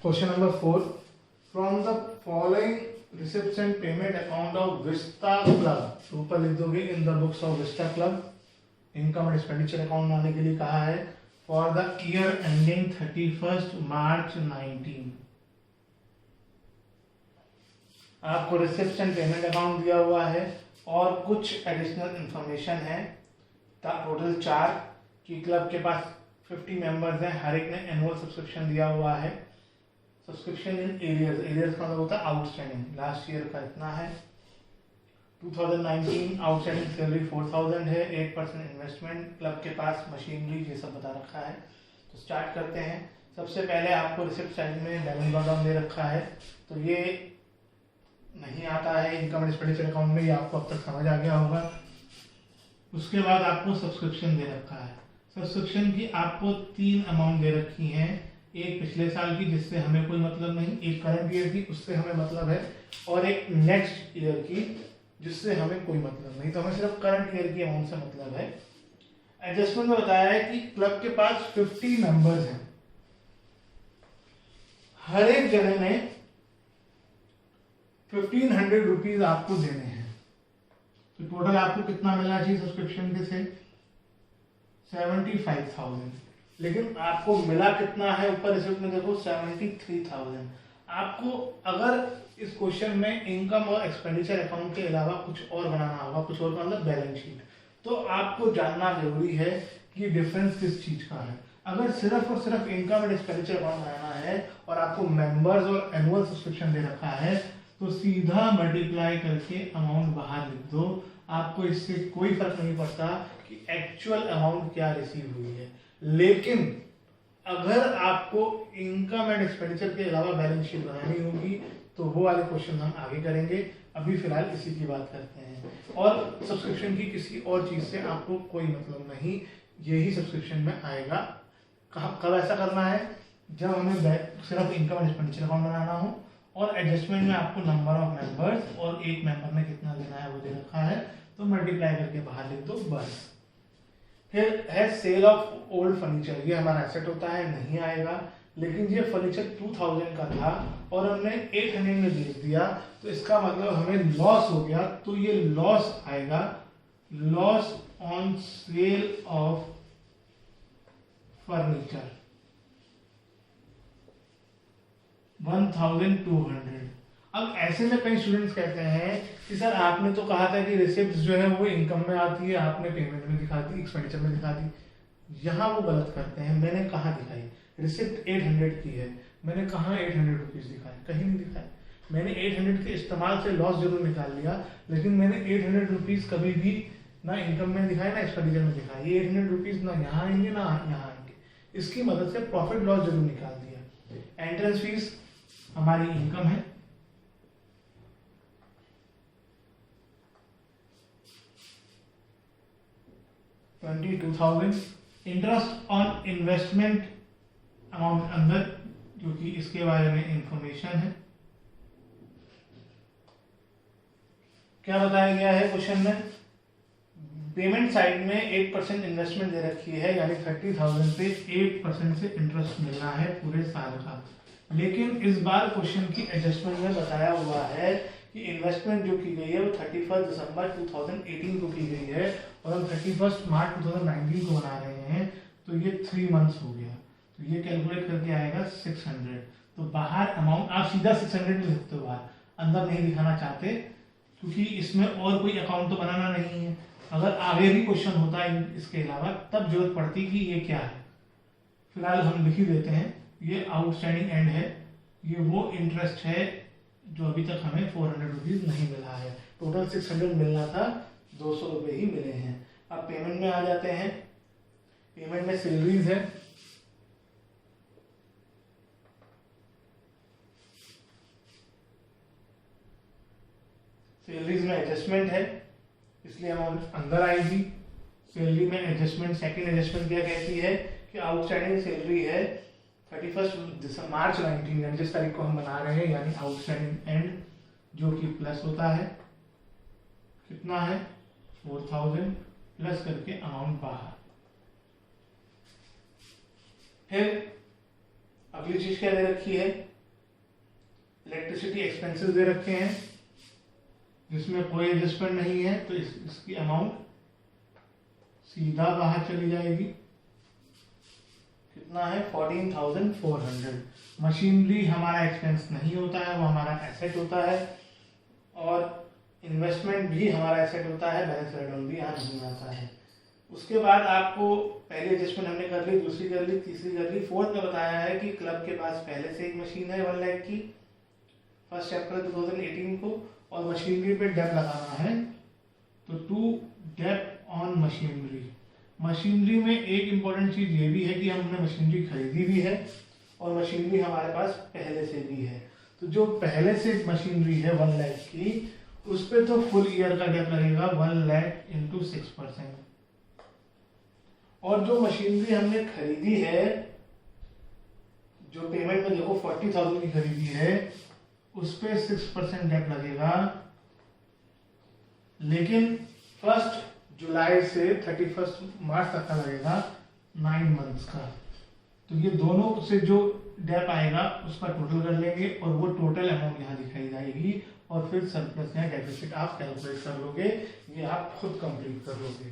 Question number 4, from the following receipts and payment account of Vista club, तो ऊपर लिख दोगे in the books of Vista club, income and expenditure account बनाने के लिए कहा है फॉर द ईयर एंडिंग 31 मार्च 19। आपको रिसिप्ट्स एंड पेमेंट अकाउंट दिया हुआ है और कुछ एडिशनल इंफॉर्मेशन है। टोटल 4 की क्लब के पास 50 मेंबर्स हैं, हर एक ने एनुअल सब्सक्रिप्शन दिया हुआ है। सब्सक्रिप्शन इन एरियर्स, एरियर्स का मतलब होता है आउटस्टैंडिंग, लास्ट ईयर का इतना है। 2019 आउटस्टैंडिंग सैलरी 4000 है, 8% इन्वेस्टमेंट, क्लब के पास मशीनरी ये सब बता रखा है। तो स्टार्ट करते हैं। सबसे पहले आपको रिसिप्ट साइड में बैलेंस ड्रॉडाउन दे रखा है, तो ये नहीं आता है इनकम एंड एक्सपेंडिचर अकाउंट में, ये आपको अब तक समझ आ गया होगा। उसके बाद आपको सब्सक्रिप्शन दे रखा है। सब्सक्रिप्शन की आपको 3 अमाउंट दे रखी हैं, एक पिछले साल की जिससे हमें कोई मतलब नहीं, एक करंट ईयर की उससे हमें मतलब है, और एक नेक्स्ट ईयर की जिससे हमें कोई मतलब नहीं, तो हमें सिर्फ करंट ईयर की अमाउंट से मतलब है। एडजस्टमेंट में बताया है कि क्लब के पास 50 मेंबर्स हैं, हर एक जने ने 1500 रुपीज आपको देने हैं, तो टोटल आपको कितना मिलना चाहिए सब्सक्रिप्शन के से 75,000, लेकिन आपको मिला कितना है ऊपर रिसिप्ट में देखो 73,000। आपको अगर इस क्वेश्चन में इनकम और एक्सपेंडिचर अकाउंट के अलावा कुछ और बनाना होगा, कुछ और का मतलब बैलेंस शीट, तो आपको जानना जरूरी है कि डिफरेंस किस चीज का है। अगर सिर्फ और सिर्फ इनकम एंड एक्सपेंडिचर अकाउंट बनाना है और आपको मेंबर्स और एनुअल सब्सक्रिप्शन दे रखा है, तो सीधा मल्टीप्लाई करके अमाउंट बाहर लिख दो, आपको इससे कोई फर्क नहीं पड़ता कि एक्चुअल अमाउंट क्या रिसीव हुई है। लेकिन अगर आपको इनकम एंड एक्सपेंडिचर के अलावा बैलेंस शीट बनानी होगी तो वो वाले क्वेश्चन हम आगे करेंगे, अभी फिलहाल इसी की बात करते हैं। और सब्सक्रिप्शन की किसी और चीज से आपको कोई मतलब नहीं, यही सब्सक्रिप्शन में आएगा। कब ऐसा करना है? जब हमें सिर्फ इनकम एंड एक्सपेंडिचर अकाउंट बनाना हो और एडजस्टमेंट में आपको नंबर ऑफ मेंबर्स और एक मेंबर ने कितना देना है वो दे रखा है, तो मल्टीप्लाई करके बाहर लिख दो बस। फिर है सेल ऑफ ओल्ड फर्नीचर, ये हमारा एसेट होता है, नहीं आएगा, लेकिन ये फर्नीचर 2000 का था और हमने 800 में बेच दिया, तो इसका मतलब हमें लॉस हो गया, तो ये लॉस आएगा, loss on sale of furniture 1200। अब ऐसे में कई स्टूडेंट्स कहते हैं कि सर आपने तो कहा था कि रिसिप्ट जो है वो इनकम में आती है, आपने पेमेंट में दिखा दी, एक्सपेंडिचर में दिखा दी। यहाँ वो गलत करते हैं। मैंने कहाँ दिखाई? रिसिप्ट 800 की है, मैंने कहाँ 800 रुपीज दिखाए? कहीं नहीं दिखाए। मैंने 800 के इस्तेमाल से लॉस जरूर निकाल लिया, लेकिन मैंने 800 रुपीज कभी भी ना इनकम में दिखाए ना एक्सपेंडिचर में दिखाए। ये 800 रुपीज ना यहाँ आएंगे ना यहाँ आएंगे, इसकी मदद से प्रॉफिट लॉस जरूर निकाल दिया। एंट्रेंस फीस हमारी इनकम है, $22,000। इंटरेस्ट ऑन इन्वेस्टमेंट अमाउंट अंदर, जो कि इसके बारे में इंफॉर्मेशन है। क्या बताया गया है क्वेश्चन में? पेमेंट साइड में 8% इन्वेस्टमेंट दे रखी है, यानी 30,000 पे 8% से इंटरेस्ट मिलना है पूरे साल का। लेकिन इस बार क्वेश्चन की एडजस्टमेंट में बताया हुआ है कि इन्वेस्टमेंट जो की गई है वो 31 दिसंबर 2018 को की गई है और हम 31 मार्च 2019 को बना रहे हैं, तो ये 3 मंथ्स हो गया, तो ये कैलकुलेट करके आएगा 600। तो बाहर अमाउंट आप सीधा 600 में लिखते हो, बाहर अंदर नहीं दिखाना चाहते क्योंकि इसमें और कोई अकाउंट तो बनाना नहीं है। अगर आगे भी क्वेश्चन होता है इसके अलावा तब जरूरत पड़ती कि ये क्या है। फिलहाल हम लिख ही देते हैं, ये आउटस्टैंडिंग एंड है, ये वो इंटरेस्ट है जो अभी तक हमें 400 रुपीज नहीं मिला है। टोटल 600 मिलना था, 200 रुपये ही मिले हैं। अब पेमेंट में आ जाते हैं। पेमेंट में सैलरीज है, सैलरीज में एडजस्टमेंट है, इसलिए अमाउंट अंदर आएगी। सैलरी में एडजस्टमेंट, सेकंड एडजस्टमेंट क्या कहती है कि आउटस्टैंडिंग सैलरी है 31 मार्च 19, यानी जिस तारीख को हम बना रहे हैं, यानी आउटस्टैंडिंग एंड, जो कि प्लस होता है, कितना है 4000 प्लस करके अमाउंट बाहर। फिर अगली चीज क्या दे रखी है? इलेक्ट्रिसिटी एक्सपेंसेस दे रखे हैं जिसमें कोई एडजस्टमेंट नहीं है, तो इसकी अमाउंट सीधा बाहर चली जाएगी। कितना है? 14,400। मशीनरी हमारा एक्सपेंस नहीं होता है, वो हमारा एसेट होता है, और इन्वेस्टमेंट भी हमारा एसेट होता है, बैलेंस डाउन भी यहाँ नहीं आता है। उसके बाद आपको पहली एडजस्टमेंट हमने कर ली, दूसरी कर ली, तीसरी कर ली, फोर्थ में बताया है कि क्लब के पास पहले से एक मशीन है 1 लाख की, 1 अप्रैल 2018 को, और मशीनरी पे डेप लगाना है, तो to dep on machinery. Machinery में एक इम्पॉर्टेंट चीज ये भी है कि हमने मशीनरी खरीदी भी है और मशीनरी हमारे पास पहले से भी है। तो जो पहले से मशीनरी है 1 लाख की, उस पे तो फुल ईयर का डेप लगेगा 1 लाख इंटू 6%। और जो मशीनरी हमने खरीदी है, जो पेमेंट में देखो 40,000 की खरीदी है, उस पे 6% डेप लगेगा, लेकिन 1 जुलाई से 31 मार्च तक का लगेगा 9 मंथ्स का। तो ये दोनों से जो डेप आएगा उसका टोटल कर लेंगे और वो टोटल अमाउंट यहाँ दिखाई जाएगी, और फिर सरप्लस या डेफिसिट आप कैलकुलेट कर लोगे, ये आप खुद कंप्लीट कर लोगे।